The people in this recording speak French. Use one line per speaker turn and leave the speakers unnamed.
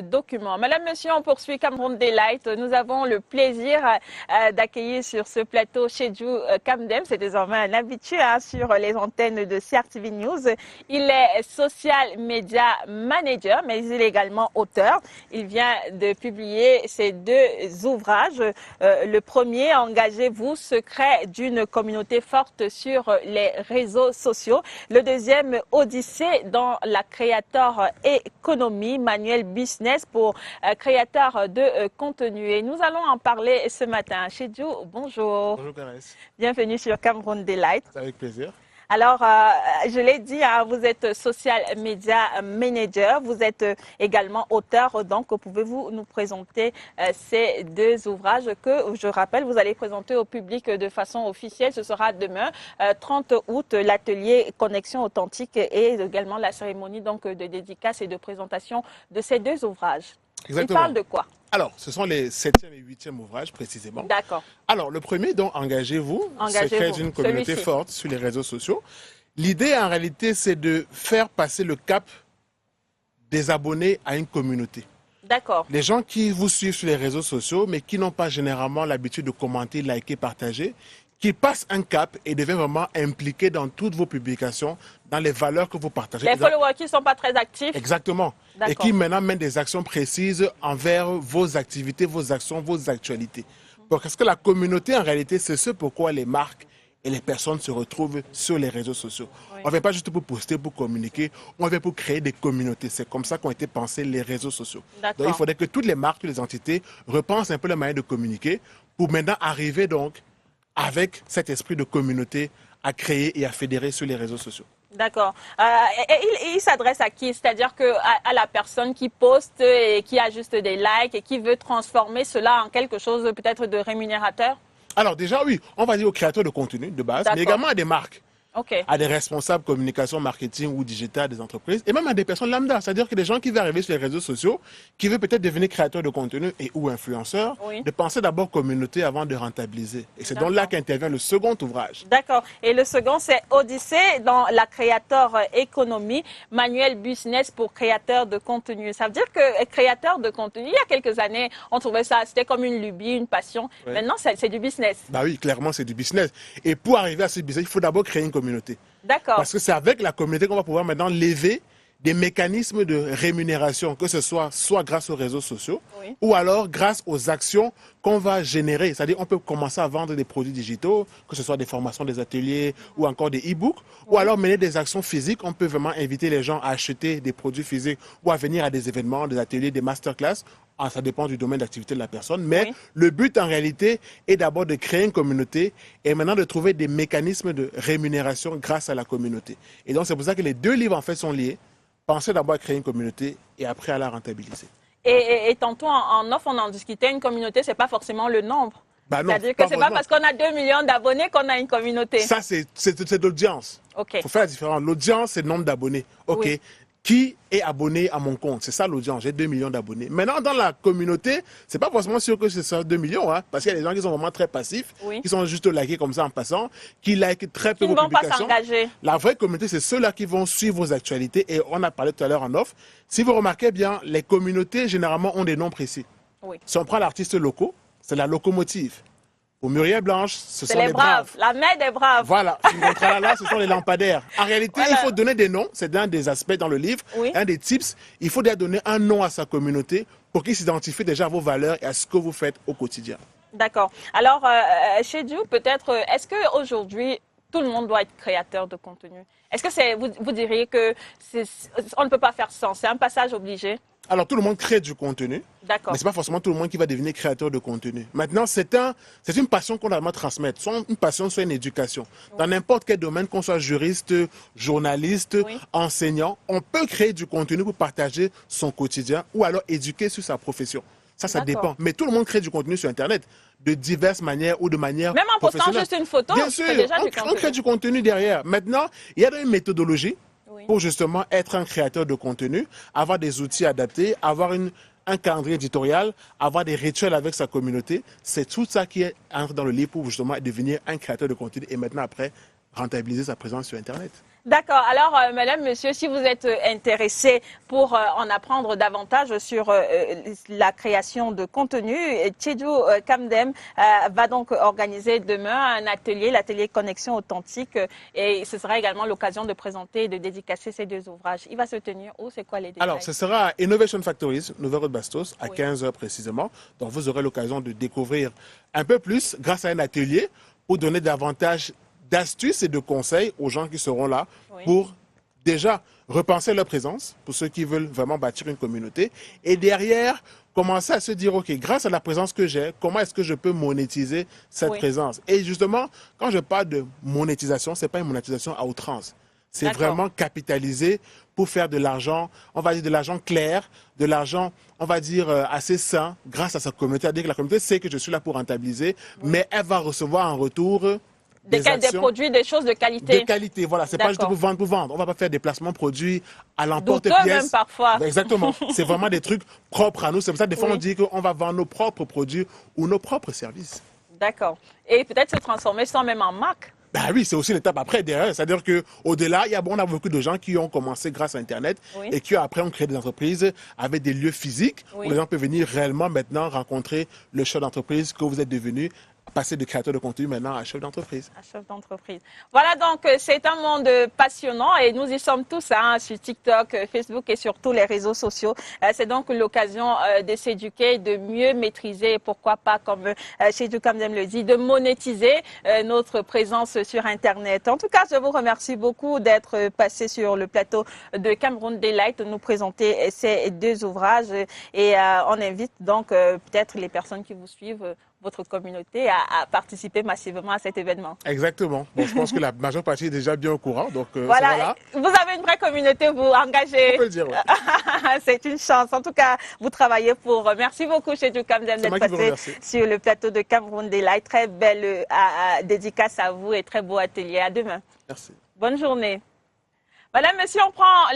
documents. Madame, Monsieur, on poursuit Cameroun Delight. Nous avons le plaisir d'accueillir sur ce plateau Chedjou Kamdem. C'est désormais un habitué sur les antennes de CRTV News. Il est social media manager, mais il est également auteur. Il vient de publier ses deux ouvrages. Le premier, Engagez-vous, secret d'une communauté forte sur les réseaux sociaux. Le deuxième, Odyssée dans la créateur économie, manuel business pour créateurs de contenu. Et nous allons en parler ce matin. Chedjou, bonjour.
Bonjour Caresse.
Bienvenue sur Cameroun Delight.
Avec plaisir.
Alors, je l'ai dit, vous êtes social media manager, vous êtes également auteur, donc pouvez-vous nous présenter ces deux ouvrages que, je rappelle, vous allez présenter au public de façon officielle. Ce sera demain, 30 août, l'atelier Connexion Authentique et également la cérémonie donc, de dédicace et de présentation de ces deux ouvrages.
Exactement.
Ils parlent de quoi?
Alors, ce sont les 7e et 8e ouvrages précisément.
D'accord.
Alors, le premier, donc, Engagez-vous, secret d'une communauté forte sur les réseaux sociaux. L'idée, en réalité, c'est de faire passer le cap des abonnés à une communauté.
D'accord.
Les gens qui vous suivent sur les réseaux sociaux, mais qui n'ont pas généralement l'habitude de commenter, liker, partager, qui passent un cap et deviennent vraiment impliqués dans toutes vos publications, dans les valeurs que vous partagez.
Les followers qui ne sont pas très actifs.
Exactement. Et qui maintenant mènent des actions précises envers vos activités, vos actions, vos actualités. Parce que la communauté, en réalité, c'est ce pourquoi les marques et les personnes se retrouvent sur les réseaux sociaux. Oui. On ne vient pas juste pour poster, pour communiquer, on vient pour créer des communautés. C'est comme ça qu'ont été pensés les réseaux sociaux. Donc il faudrait que toutes les marques, toutes les entités repensent un peu la manière de communiquer pour maintenant arriver donc avec cet esprit de communauté à créer et à fédérer sur les réseaux sociaux.
D'accord. Il s'adresse à qui? C'est-à-dire à la personne qui poste et qui a juste des likes et qui veut transformer cela en quelque chose peut-être de rémunérateur?
Alors déjà, oui, on va dire aux créateurs de contenu de base, mais également à des marques. À des responsables communication, marketing ou digital des entreprises, et même à des personnes lambda, c'est-à-dire que des gens qui veulent arriver sur les réseaux sociaux, qui veulent peut-être devenir créateurs de contenu et ou influenceurs, de penser d'abord communauté avant de rentabiliser. Et c'est donc là qu'intervient le second ouvrage. D'accord.
Et le second, c'est Odyssée dans la créateur économie, manuel business pour créateurs de contenu. Ça veut dire que créateur de contenu, il y a quelques années, on trouvait ça, c'était comme une lubie, une passion. Maintenant, c'est du business.
Bah oui, clairement, c'est du business. Et pour arriver à ce business, il faut d'abord créer une communauté.
D'accord.
Parce que c'est avec la communauté qu'on va pouvoir maintenant lever des mécanismes de rémunération, que ce soit grâce aux réseaux sociaux ou alors grâce aux actions qu'on va générer. C'est-à-dire on peut commencer à vendre des produits digitaux, que ce soit des formations, des ateliers ou encore des e-books, ou alors mener des actions physiques. On peut vraiment inviter les gens à acheter des produits physiques ou à venir à des événements, des ateliers, des masterclass. Ah, ça dépend du domaine d'activité de la personne, mais le but en réalité est d'abord de créer une communauté et maintenant de trouver des mécanismes de rémunération grâce à la communauté. Et donc c'est pour ça que les deux livres en fait sont liés. Pensez d'abord à créer une communauté et après à la rentabiliser.
Et tantôt en off, on en discutait, une communauté, c'est pas forcément le nombre.
Bah non,
c'est-à-dire que c'est pas parce qu'on a 2 millions d'abonnés qu'on a une communauté.
Ça, c'est l'audience. Il faut faire la différence. L'audience, c'est le nombre d'abonnés. Qui est abonné à mon compte? C'est ça l'audience, j'ai 2 millions d'abonnés. Maintenant, dans la communauté, c'est pas forcément sûr que c'est ça 2 millions, parce qu'il y a des gens qui sont vraiment très passifs, qui sont juste likés comme ça en passant, qui likent très peu vos publications.
Qui ne vont pas s'engager.
La vraie communauté, c'est ceux-là qui vont suivre vos actualités, et on a parlé tout à l'heure en off. Si vous remarquez bien, les communautés, généralement, ont des noms précis. Si on prend l'artiste locaux, c'est la locomotive. Pour Muriel Blanche, ce sont les braves.
La mère des braves.
Voilà. Là, ce sont les lampadaires. En réalité, il faut donner des noms. C'est un des aspects dans le livre, un des tips. Il faut déjà donner un nom à sa communauté pour qu'il s'identifie déjà à vos valeurs et à ce que vous faites au quotidien.
D'accord. Alors, Chedjou, peut-être, est-ce qu'aujourd'hui, tout le monde doit être créateur de contenu? Est-ce que vous diriez que on ne peut pas faire sans? C'est un passage obligé?
Alors, tout le monde crée du contenu, mais ce n'est pas forcément tout le monde qui va devenir créateur de contenu. Maintenant, c'est une passion qu'on doit transmettre, soit une passion, soit une éducation. Dans n'importe quel domaine, qu'on soit juriste, journaliste, enseignant, on peut créer du contenu pour partager son quotidien ou alors éduquer sur sa profession. Ça dépend. Mais tout le monde crée du contenu sur Internet de diverses manières ou de manière
même en postant juste une photo,
bien sûr, on crée du contenu derrière. Maintenant, il y a une méthodologie pour justement être un créateur de contenu, avoir des outils adaptés, avoir un calendrier éditorial, avoir des rituels avec sa communauté. C'est tout ça qui entre dans le livre pour justement devenir un créateur de contenu et maintenant après rentabiliser sa présence sur Internet.
D'accord. Alors, madame, monsieur, si vous êtes intéressé pour en apprendre davantage sur la création de contenu, Tcheju Kamdem va donc organiser demain un atelier, l'atelier Connexion Authentique, et ce sera également l'occasion de présenter et de dédicacer ces deux ouvrages. Il va se tenir où? C'est quoi les détails?
Alors, ce sera à Innovation Factories, Nouvelle Route Bastos, à
Oui.
15 h précisément. Donc, vous aurez l'occasion de découvrir un peu plus grâce à un atelier pour donner davantage d'astuces et de conseils aux gens qui seront là
Oui.
pour déjà repenser leur présence, pour ceux qui veulent vraiment bâtir une communauté. Et derrière, commencer à se dire, OK, grâce à la présence que j'ai, comment est-ce que je peux monétiser cette
Oui.
présence? Et justement, quand je parle de monétisation, ce n'est pas une monétisation à outrance. C'est
D'accord.
vraiment capitaliser pour faire de l'argent, on va dire de l'argent clair, de l'argent, on va dire assez sain, grâce à sa communauté. C'est-à-dire que la communauté sait que je suis là pour rentabiliser, mais elle va recevoir en retour
Des produits, des choses de qualité.
de qualité. Voilà, c'est pas juste pour vendre pour vendre. On va pas faire des placements produits à l'emporte-pièce.
Même parfois.
Exactement. C'est vraiment des trucs propres à nous. C'est pour ça que des fois on dit qu'on va vendre nos propres produits ou nos propres services.
D'accord. Et peut-être se transformer ça même en marque.
Ben oui, c'est aussi l'étape après derrière. C'est-à-dire qu'au-delà, on a beaucoup de gens qui ont commencé grâce à Internet et qui après ont créé des entreprises avec des lieux physiques où les gens peuvent venir réellement maintenant rencontrer le chef d'entreprise que vous êtes devenu, passer de créateur de contenu maintenant à chef d'entreprise.
À chef d'entreprise. Voilà, donc c'est un monde passionnant et nous y sommes tous sur TikTok, Facebook et sur tous les réseaux sociaux. C'est donc l'occasion de s'éduquer, de mieux maîtriser et pourquoi pas, comme Tcheju Kamdem le dit, de monétiser notre présence sur Internet. En tout cas, je vous remercie beaucoup d'être passé sur le plateau de Cameroun Daylight, nous présenter ces deux ouvrages et on invite donc peut-être les personnes qui vous suivent, votre communauté à participer massivement à cet événement.
Exactement. Bon, je pense que la majeure partie est déjà bien au courant. Donc,
voilà, vous avez une vraie communauté, vous engagez.
On peut le dire, ouais.
C'est une chance. En tout cas, vous travaillez pour. Merci beaucoup, Tcheju Kamdem, d'être passé sur le plateau de Cameroun Daylight. Très belle dédicace à vous et très beau atelier. À demain.
Merci.
Bonne journée. Madame, monsieur, on prend